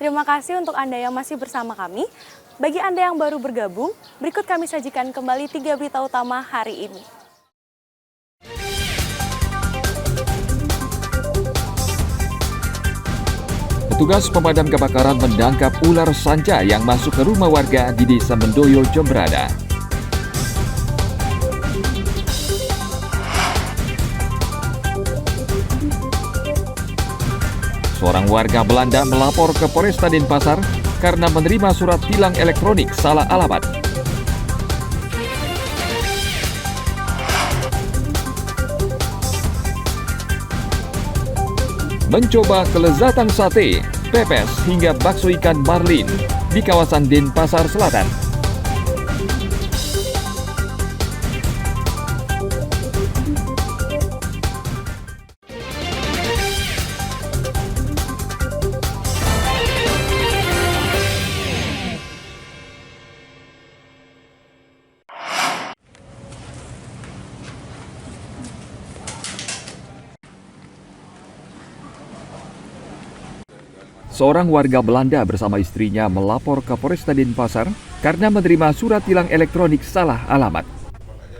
Terima kasih untuk Anda yang masih bersama kami. Bagi Anda yang baru bergabung, berikut kami sajikan kembali 3 berita utama hari ini. Petugas pemadam kebakaran menangkap ular sanca yang masuk ke rumah warga di Desa Mendoyo, Jemberana. Seorang warga Belanda melapor ke Polresta Denpasar karena menerima surat tilang elektronik salah alamat. Mencoba kelezatan sate, pepes hingga bakso ikan marlin di kawasan Denpasar Selatan. Seorang warga Belanda bersama istrinya melapor ke Polresta Denpasar karena menerima surat tilang elektronik salah alamat.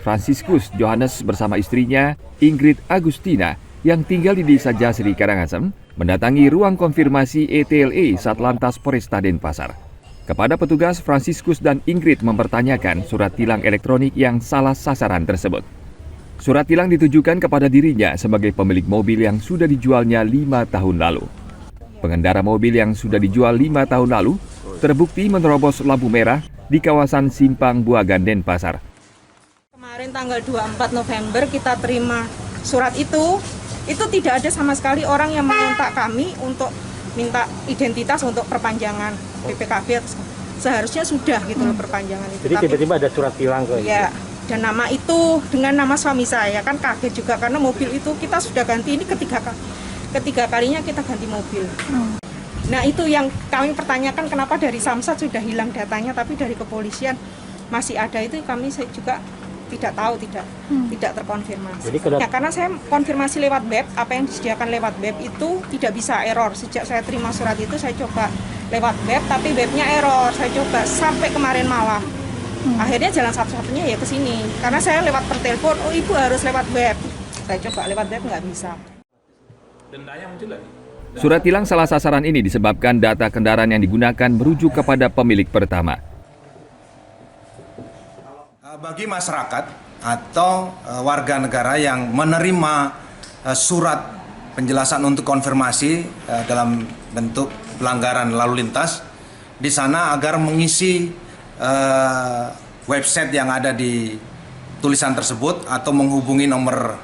Franciscus Johannes bersama istrinya, Ingrid Agustina, yang tinggal di Desa Jasri, Karangasem, mendatangi ruang konfirmasi ETLE Satlantas Polresta Denpasar. Kepada petugas, Franciscus dan Ingrid mempertanyakan surat tilang elektronik yang salah sasaran tersebut. Surat tilang ditujukan kepada dirinya sebagai pemilik mobil yang sudah dijualnya 5 tahun lalu. Pengendara mobil yang sudah dijual 5 tahun lalu terbukti menerobos lampu merah di kawasan Simpang Buagan, Denpasar. Kemarin tanggal 24 November kita terima surat itu tidak ada sama sekali orang yang mengontak kami untuk minta identitas untuk perpanjangan PPKB. Seharusnya sudah gitu loh perpanjangan itu. Jadi tiba-tiba ada surat tilang ke ya, dan nama itu dengan nama suami saya kan kaget juga karena mobil itu kita sudah ganti, ini ketiga kalinya kita ganti mobil. Nah itu yang kami pertanyakan, kenapa dari Samsat sudah hilang datanya tapi dari kepolisian masih ada, itu kami juga tidak tahu, tidak terkonfirmasi. Ya, karena saya konfirmasi lewat web, apa yang disediakan lewat web itu tidak bisa error. Sejak saya terima surat itu saya coba lewat web tapi webnya error, saya coba sampai kemarin malam. Akhirnya jalan satu-satunya ya ke sini, karena saya lewat per telepon, oh ibu harus lewat web. Saya coba lewat web nggak bisa. Surat tilang salah sasaran ini disebabkan data kendaraan yang digunakan merujuk kepada pemilik pertama. Bagi masyarakat atau warga negara yang menerima surat penjelasan untuk konfirmasi dalam bentuk pelanggaran lalu lintas, di sana agar mengisi website yang ada di tulisan tersebut atau menghubungi nomor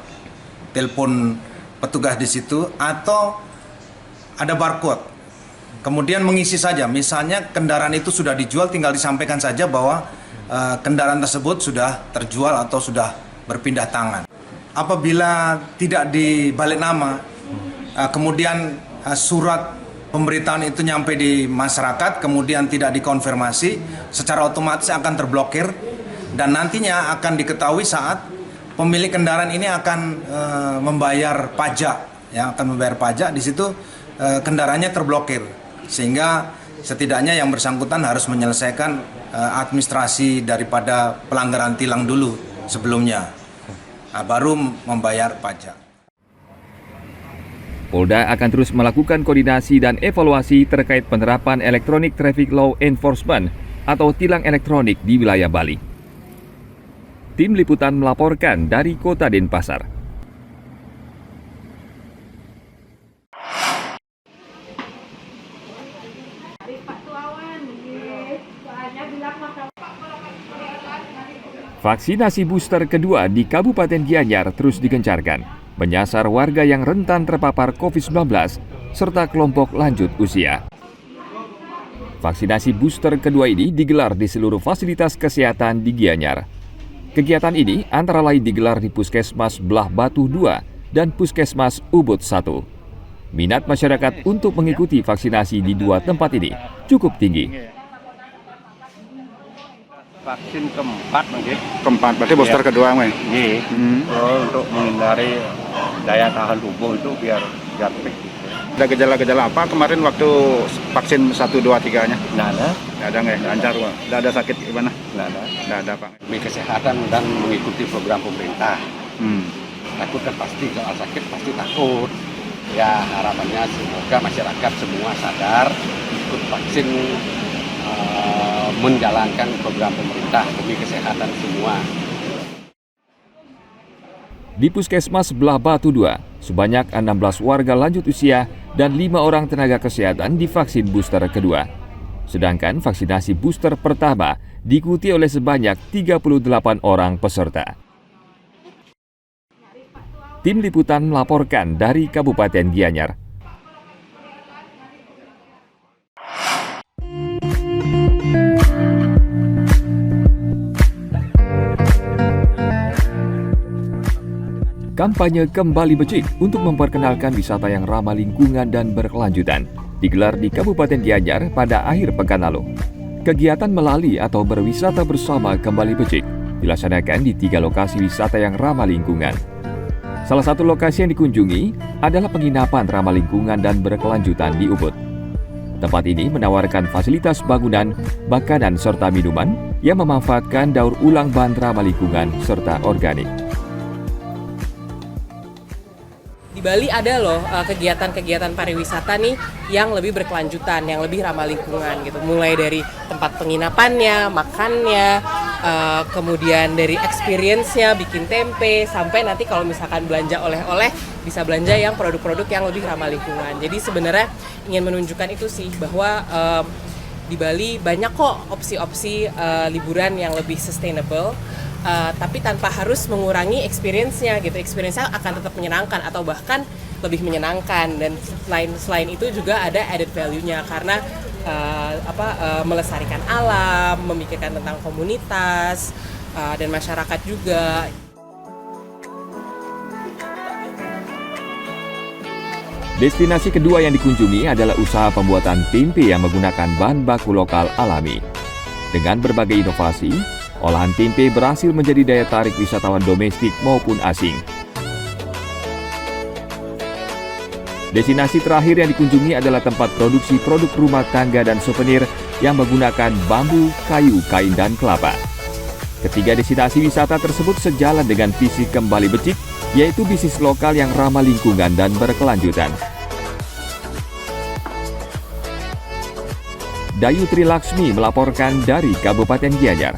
telepon petugas di situ, atau ada barcode. Kemudian mengisi saja, misalnya kendaraan itu sudah dijual, tinggal disampaikan saja bahwa kendaraan tersebut sudah terjual atau sudah berpindah tangan. Apabila tidak dibalik nama, kemudian surat pemberitaan itu nyampe di masyarakat, kemudian tidak dikonfirmasi, secara otomatis akan terblokir dan nantinya akan diketahui saat pemilik kendaraan ini akan membayar pajak, ya, akan membayar pajak. Di situ kendaraannya terblokir, sehingga setidaknya yang bersangkutan harus menyelesaikan administrasi daripada pelanggaran tilang dulu sebelumnya, baru membayar pajak. Polda akan terus melakukan koordinasi dan evaluasi terkait penerapan Electronic Traffic Law Enforcement atau tilang elektronik di wilayah Bali. Tim Liputan melaporkan dari Kota Denpasar. Vaksinasi booster kedua di Kabupaten Gianyar terus digencarkan, menyasar warga yang rentan terpapar COVID-19 serta kelompok lanjut usia. Vaksinasi booster kedua ini digelar di seluruh fasilitas kesehatan di Gianyar. Kegiatan ini antara lain digelar di Puskesmas Belah Batu 2 dan Puskesmas Ubud 1. Minat masyarakat untuk mengikuti vaksinasi di dua tempat ini cukup tinggi. Vaksin keempat mungkin. Keempat, berarti booster kedua, Mas? Iya. Untuk menghindari daya tahan tubuh itu biar fit. Ada gejala-gejala apa kemarin waktu vaksin 1, 2, 3-nya? Nggak ada, Nggak ada nggak? Lancar Pak? Nggak ada sakit gimana? nggak ada. Nggak ada Pak. Demi kesehatan dan mengikuti program pemerintah. Hmm. Takut kan pasti, soal sakit pasti takut. Ya harapannya semoga masyarakat semua sadar ikut vaksin, menjalankan program pemerintah demi kesehatan semua. Di Puskesmas Belah Batu 2, sebanyak 16 warga lanjut usia dan 5 orang tenaga kesehatan divaksin booster kedua. Sedangkan vaksinasi booster pertama diikuti oleh sebanyak 38 orang peserta. Tim Liputan melaporkan dari Kabupaten Gianyar. Kampanye Kembali Becik untuk memperkenalkan wisata yang ramah lingkungan dan berkelanjutan digelar di Kabupaten Gianyar pada akhir pekan lalu. Kegiatan melali atau berwisata bersama Kembali Becik dilaksanakan di 3 lokasi wisata yang ramah lingkungan. Salah satu lokasi yang dikunjungi adalah penginapan ramah lingkungan dan berkelanjutan di Ubud. Tempat ini menawarkan fasilitas bangunan, makanan serta minuman yang memanfaatkan daur ulang bahan ramah lingkungan serta organik. Di Bali ada loh kegiatan-kegiatan pariwisata nih yang lebih berkelanjutan, yang lebih ramah lingkungan gitu. Mulai dari tempat penginapannya, makannya, kemudian dari experience-nya, bikin tempe, sampai nanti kalau misalkan belanja oleh-oleh, bisa belanja yang produk-produk yang lebih ramah lingkungan. Jadi sebenarnya ingin menunjukkan itu sih, bahwa di Bali banyak kok opsi-opsi liburan yang lebih sustainable. Tapi tanpa harus mengurangi experience-nya gitu. Experience-nya akan tetap menyenangkan atau bahkan lebih menyenangkan, dan selain itu juga ada added value-nya karena melestarikan alam, memikirkan tentang komunitas dan masyarakat juga. Destinasi kedua yang dikunjungi adalah usaha pembuatan tempe yang menggunakan bahan baku lokal alami. Dengan berbagai inovasi, olahan tempe berhasil menjadi daya tarik wisatawan domestik maupun asing. Destinasi terakhir yang dikunjungi adalah tempat produksi produk rumah tangga dan souvenir yang menggunakan bambu, kayu, kain, dan kelapa. Ketiga destinasi wisata tersebut sejalan dengan visi Kembali Becik, yaitu bisnis lokal yang ramah lingkungan dan berkelanjutan. Dayu Trilaksmi melaporkan dari Kabupaten Gianyar.